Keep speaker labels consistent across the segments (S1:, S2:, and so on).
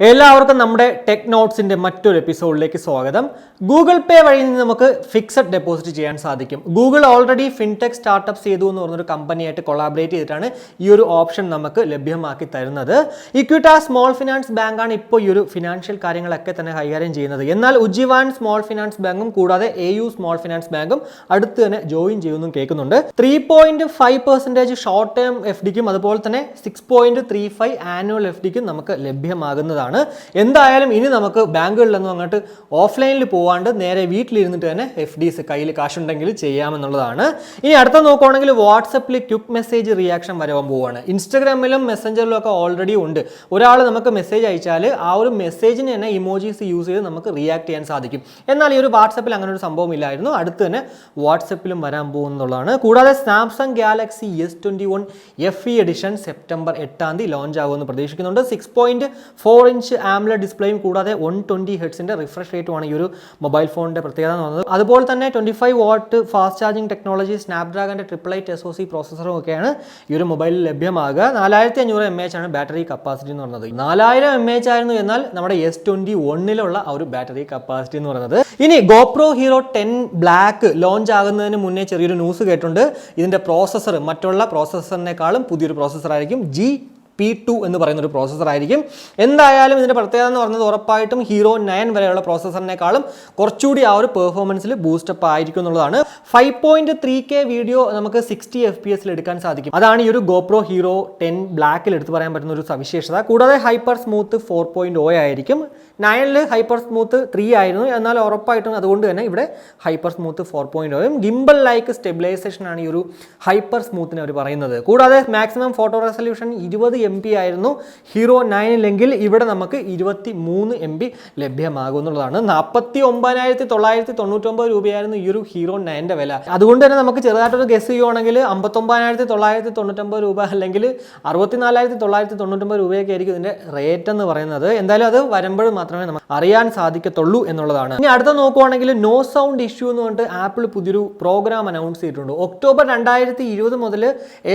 S1: എല്ലാവർക്കും നമ്മുടെ ടെക്നോട്സിന്റെ മറ്റൊരു എപ്പിസോഡിലേക്ക് സ്വാഗതം. ഗൂഗിൾ പേ വഴി നിന്ന് നമുക്ക് ഫിക്സഡ് ഡെപ്പോസിറ്റ് ചെയ്യാൻ സാധിക്കും. ഗൂഗിൾ ഓൾറെഡി ഫിൻടെക് സ്റ്റാർട്ടപ്പ് ചെയ്തു എന്ന് പറഞ്ഞൊരു കമ്പനിയായിട്ട് കൊളാബറേറ്റ് ചെയ്തിട്ടാണ് ഈ ഒരു ഓപ്ഷൻ നമുക്ക് ലഭ്യമാക്കി തരുന്നത്. ഇക്വിറ്റാസ് സ്മോൾ ഫിനാൻസ് ബാങ്കാണ് ഇപ്പോൾ ഈ ഒരു ഫിനാൻഷ്യൽ കാര്യങ്ങളൊക്കെ തന്നെ കൈകാര്യം ചെയ്യുന്നത്. എന്നാൽ ഉജ്ജീവാൻ സ്മോൾ ഫിനാൻസ് ബാങ്കും കൂടാതെ AU സ്മോൾ ഫിനാൻസ് ബാങ്കും അടുത്ത് തന്നെ ജോയിൻ ചെയ്യുമെന്നും കേൾക്കുന്നുണ്ട്. 3.5% ഷോർട്ട് ടേം FDക്കും അതുപോലെ തന്നെ 6.35 ആനുവൽ FDക്കും നമുക്ക് ലഭ്യമാകുന്നതാണ്. എന്തായാലും ഇനി നമുക്ക് ബാങ്കുകളിലൊന്നും അങ്ങോട്ട് ഓഫ്ലൈനിൽ പോവാണ്ട് നേരെ വീട്ടിലിരുന്നിട്ട് തന്നെ FDs കയ്യിൽ കാശുണ്ടെങ്കിൽ ചെയ്യാമെന്നുള്ളതാണ്. ഇനി അടുത്ത നോക്കുകയാണെങ്കിൽ വാട്സപ്പിൽ ക്വിക്ക് മെസ്സേജ് റിയാക്ഷൻ വരാൻ പോവുകയാണ്. ഇൻസ്റ്റഗ്രാമിലും മെസ്സഞ്ചറിലും ഒക്കെ ഓൾറെഡി ഉണ്ട്. ഒരാൾ നമുക്ക് മെസ്സേജ് അയച്ചാൽ ആ ഒരു മെസ്സേജിന് തന്നെ ഇമോജീസ് യൂസ് ചെയ്ത് നമുക്ക് റിയാക്ട് ചെയ്യാൻ സാധിക്കും. എന്നാൽ ഈ ഒരു വാട്സപ്പിൽ അങ്ങനെ ഒരു സംഭവം ഇല്ലായിരുന്നു. അടുത്ത് തന്നെ വാട്സപ്പിലും വരാൻ പോകുന്നുള്ളതാണ്. കൂടാതെ Samsung Galaxy S21 FE edition September 8 launch ആകുമെന്ന് പ്രതീക്ഷിക്കുന്നുണ്ട്. 6.4 ഇഞ്ച് AMOLED ഡിസ്പ്ലേയും കൂടാതെ 120 ഹെർട്സിന്റെ റിഫ്രഷ് റേറ്റുമാണ് ഈ ഒരു മൊബൈൽ ഫോണിന്റെ പ്രത്യേകത എന്ന് പറയുന്നത്. അതുപോലെ തന്നെ 25 വാട്ട് ഫാസ്റ്റ് ചാർജിംഗ് ടെക്നോളജി, സ്നാപ്ഡ്രാഗന്റെ 888 SoC പ്രോസസ്സറും ഒക്കെയാണ് ഈ ഒരു മൊബൈലിൽ ലഭ്യമാകുക. 4500 mAh ആണ് ബാറ്ററി കപ്പാസിറ്റി എന്ന് പറയുന്നത്. 4000 mAh ആയിരുന്നു എന്നാൽ നമ്മുടെ S21 ആ ഒരു ബാറ്ററി കപ്പാസിറ്റി എന്ന് പറയുന്നത്. ഇനി GoPro Hero 10 ബ്ലാക്ക് ലോഞ്ച് ആകുന്നതിന് മുന്നേ ചെറിയൊരു ന്യൂസ് കേട്ടിട്ടുണ്ട്. ഇതിന്റെ പ്രോസസ്സർ മറ്റുള്ള പ്രോസസ്സറിനേക്കാളും പുതിയൊരു പ്രോസസ്സർ ആയിരിക്കും. GP2 എന്ന് പറയുന്ന ഒരു പ്രോസസ്സർ ആയിരിക്കും. എന്തായാലും ഇതിന്റെ പ്രത്യേകത എന്ന് പറയുന്നത് ഉറപ്പായിട്ടും Hero 9 വരെയുള്ള പ്രോസസ്സറിനേക്കാളും കുറച്ചുകൂടി ആ ഒരു പെർഫോമൻസിൽ ബൂസ്റ്റപ്പ് ആയിരിക്കും എന്നുള്ളതാണ്. 5.3K വീഡിയോ നമുക്ക് 60 FPS എടുക്കാൻ സാധിക്കും. അതാണ് ഈ ഒരു GoPro Hero 10 ബ്ലാക്കിൽ എടുത്ത് പറയാൻ പറ്റുന്ന ഒരു സവിശേഷത. കൂടാതെ Hypersmooth 4.0 ആയിരിക്കും. 9 Hypersmooth 3 ആയിരുന്നു. എന്നാൽ ഉറപ്പായിട്ടും അതുകൊണ്ട് തന്നെ ഇവിടെ Hypersmooth 4.0 Gimbal-like stabilization ആണ് ഈ ഒരു Hypersmoothനെ അവർ പറയുന്നത്. കൂടാതെ മാക്സിമം ഫോട്ടോ റെസൊല്യൂഷൻ 20 MB ആയിരുന്നു Hero 9 ഇവിടെ നമുക്ക് 23 MB ലഭ്യമാകും എന്നുള്ളതാണ്. 49,999 രൂപയായിരുന്നു ഈ ഒരു Hero 9 വില. അതുകൊണ്ട് തന്നെ നമുക്ക് ചെറുതായിട്ടൊരു ഗസ് ചെയ്യുവാണെങ്കിൽ 59,999 രൂപ അല്ലെങ്കിൽ 64,999 രൂപയൊക്കെ ആയിരിക്കും ഇതിന്റെ റേറ്റ് എന്ന് പറയുന്നത്. എന്തായാലും അത് വരുമ്പോൾ മാത്രമേ നമുക്ക് അറിയാൻ സാധിക്കത്തുള്ളൂ എന്നുള്ളതാണ്. ഇനി അടുത്ത നോക്കുവാണെങ്കിൽ നോ സൗണ്ട് ഇഷ്യൂ എന്ന് പറഞ്ഞിട്ട് ആപ്പിൾ പുതിയൊരു പ്രോഗ്രാം അനൗൺസ് ചെയ്തിട്ടുണ്ട്. ഒക്ടോബർ 2020 മുതൽ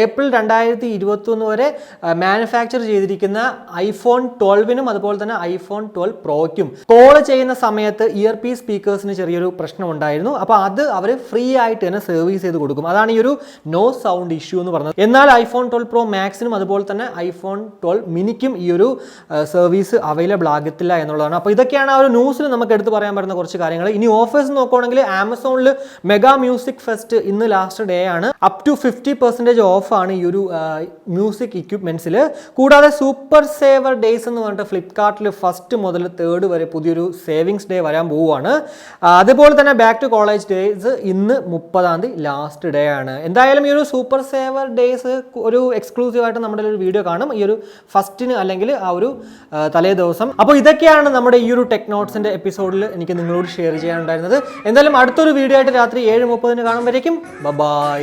S1: ഏപ്രിൽ 2021 വരെ മാനുഫാക്ചർ ചെയ്തിരിക്കുന്ന iPhone 12നും അതുപോലെ തന്നെ iPhone 12 Proയ്ക്കും കോൾ ചെയ്യുന്ന സമയത്ത് ഇയർ പീസ് സ്പീക്കേഴ്സിന് ചെറിയൊരു പ്രശ്നം ഉണ്ടായിരുന്നു. അപ്പോൾ അത് അവർ ഫ്രീ ആയിട്ട് തന്നെ സർവീസ് ചെയ്ത് കൊടുക്കും. അതാണ് ഈ ഒരു നോ സൗണ്ട് ഇഷ്യൂ എന്ന് പറയുന്നത്. എന്നാൽ iPhone 12 Pro Maxനും അതുപോലെ തന്നെ iPhone 12 Miniക്കും ഈ ഒരു സർവീസ് അവൈലബിൾ ആകത്തില്ല എന്നുള്ളതാണ്. അപ്പോൾ ഇതൊക്കെയാണ് ആ ഒരു ന്യൂസിൽ നമുക്ക് എടുത്ത് പറയാൻ പറ്റുന്ന കുറച്ച് കാര്യങ്ങൾ. ഇനി ഓഫേഴ്സ് നോക്കുകയാണെങ്കിൽ ആമസോണിൽ മെഗാ മ്യൂസിക് ഫെസ്റ്റ് ഇന്ന് ലാസ്റ്റ് ഡേ ആണ്. അപ് ടു 50% ഓഫ് ആണ് ഈ ഒരു മ്യൂസിക് ഇക്വിപ്മെന്റ്സിൽ. കൂടാതെ സൂപ്പർ സേവർ ഡേയ്സ് എന്ന് പറഞ്ഞിട്ട് ഫ്ലിപ്കാർട്ടിൽ 1 മുതൽ 3 വരെ പുതിയൊരു സേവിങ്സ് ഡേ വരാൻ പോവുകയാണ്. അതുപോലെ തന്നെ ബാക്ക് ടു കോളേജ് ഡേയ്സ് ഇന്ന് 30 ലാസ്റ്റ് ഡേ ആണ്. എന്തായാലും ഈ ഒരു സൂപ്പർ സേവർ ഡേയ്സ് ഒരു എക്സ്ക്ലൂസീവ് ആയിട്ട് നമ്മുടെ ഒരു വീഡിയോ കാണും ഈ ഒരു ഫസ്റ്റിന് അല്ലെങ്കിൽ ആ ഒരു തലേ ദിവസം. അപ്പോൾ ഇതൊക്കെയാണ് നമ്മുടെ ഈ ഒരു ടെക്നോട്സിന്റെ എപ്പിസോഡിൽ എനിക്ക് നിങ്ങളോട് ഷെയർ ചെയ്യാനുണ്ടായിരുന്നത്. എന്തായാലും അടുത്തൊരു വീഡിയോ ആയിട്ട് രാത്രി 7:30 കാണുമ്പോഴേക്കും ബൈ.